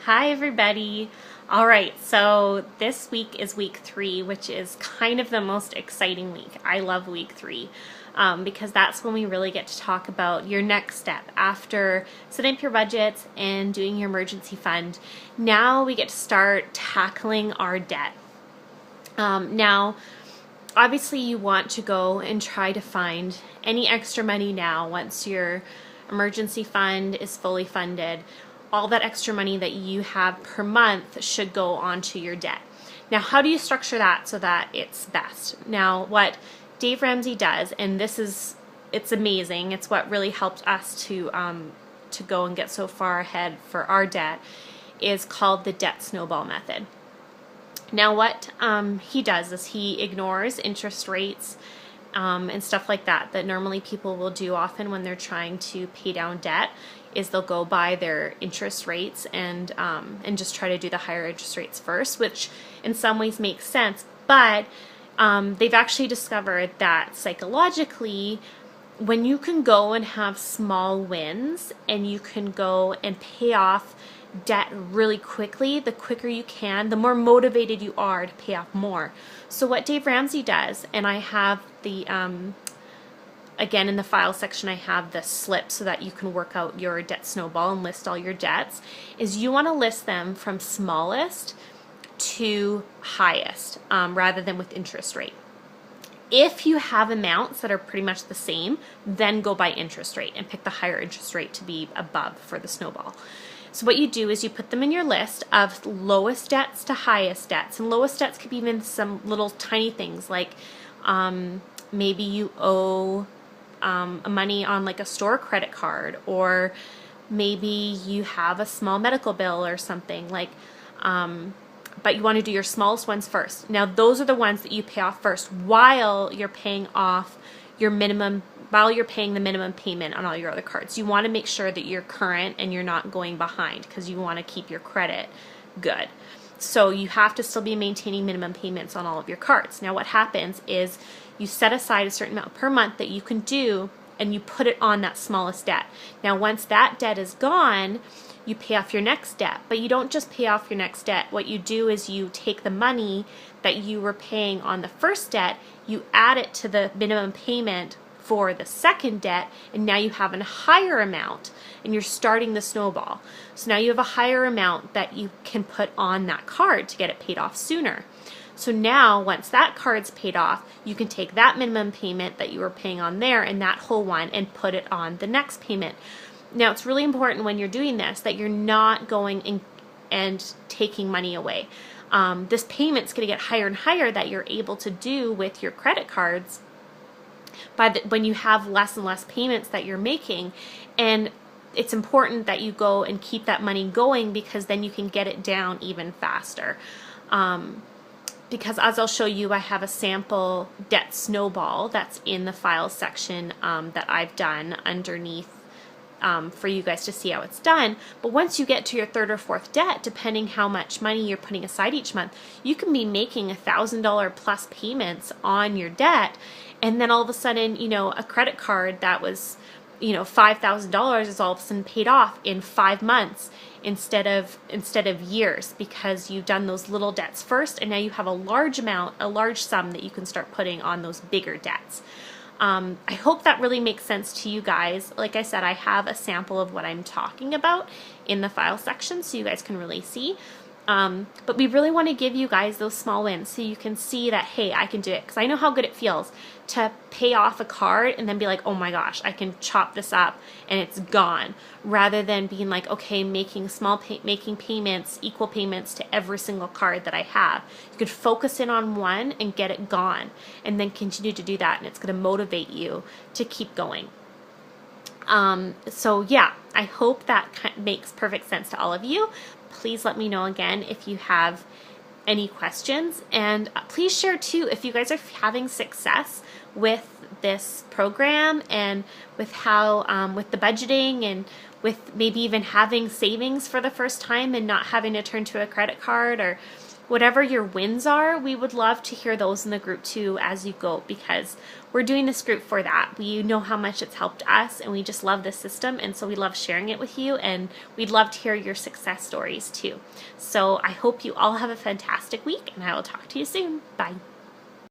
Hi everybody. All right, so this week is week 3, which is kind of the most exciting week. I love week 3 because that's when we really get to talk about your next step after setting up your budgets and doing your emergency fund. Now we get to start tackling our debt. Now, obviously you want to go and try to find any extra money now once your emergency fund is fully funded. All that extra money that you have per month should go onto your debt. Now, how do you structure that so that it's best? Now, what Dave Ramsey does, and it's amazing. It's what really helped us to go and get so far ahead for our debt, is called the debt snowball method. Now, what he does is he ignores interest rates and stuff like that normally people will do often when they're trying to pay down debt. Is they'll go by their interest rates and just try to do the higher interest rates first, which in some ways makes sense. But they've actually discovered that psychologically, when you can go and have small wins and you can go and pay off debt really quickly, the quicker you can, the more motivated you are to pay off more. So what Dave Ramsey does, and I have the again, in the file section, I have the slip so that you can work out your debt snowball and list all your debts, is you want to list them from smallest to highest rather than with interest rate. If you have amounts that are pretty much the same, then go by interest rate and pick the higher interest rate to be above for the snowball. So what you do is you put them in your list of lowest debts to highest debts. And lowest debts could be even some little tiny things like maybe you owe money on like a store credit card, or maybe you have a small medical bill or something like, but you want to do your smallest ones first. Now those are the ones that you pay off first while you're paying off your minimum, while you're paying the minimum payment on all your other cards. You want to make sure that you're current and you're not going behind because you want to keep your credit good. So you have to still be maintaining minimum payments on all of your cards. Now what happens is you set aside a certain amount per month that you can do and you put it on that smallest debt. Now once that debt is gone, you pay off your next debt. But you don't just pay off your next debt. What you do is you take the money that you were paying on the first debt, you add it to the minimum payment for the second debt, and now you have a higher amount and you're starting the snowball. So now you have a higher amount that you can put on that card to get it paid off sooner. So now once that card's paid off, you can take that minimum payment that you were paying on there and that whole one and put it on the next payment. Now it's really important when you're doing this that you're not going and taking money away. This payment's going to get higher and higher that you're able to do with your credit cards when you have less and less payments that you're making. And it's important that you go and keep that money going because then you can get it down even faster. Because as I'll show you, I have a sample debt snowball that's in the files section that I've done underneath for you guys to see how it's done. But once you get to your third or fourth debt, depending how much money you're putting aside each month, you can be making $1,000 plus payments on your debt. And then all of a sudden, you know, a credit card that was, you know, $5,000 is all of a sudden paid off in 5 months instead of years, because you've done those little debts first, and now you have a large sum that you can start putting on those bigger debts. I hope that really makes sense to you guys. Like I said, I have a sample of what I'm talking about in the file section so you guys can really see. But we really want to give you guys those small wins so you can see that, hey, I can do it. Because I know how good it feels to pay off a card and then be like, oh my gosh, I can chop this up and it's gone. Rather than being like, okay, making payments, equal payments to every single card that I have. You could focus in on one and get it gone and then continue to do that, and it's going to motivate you to keep going. So yeah, I hope that makes perfect sense to all of you. Please let me know again if you have any questions, and please share too if you guys are having success with this program and with how with the budgeting and with maybe even having savings for the first time and not having to turn to a credit card, or whatever your wins are, we would love to hear those in the group too as you go, because we're doing this group for that. We know how much it's helped us, and we just love this system, and so we love sharing it with you, and we'd love to hear your success stories too. So I hope you all have a fantastic week, and I will talk to you soon. Bye.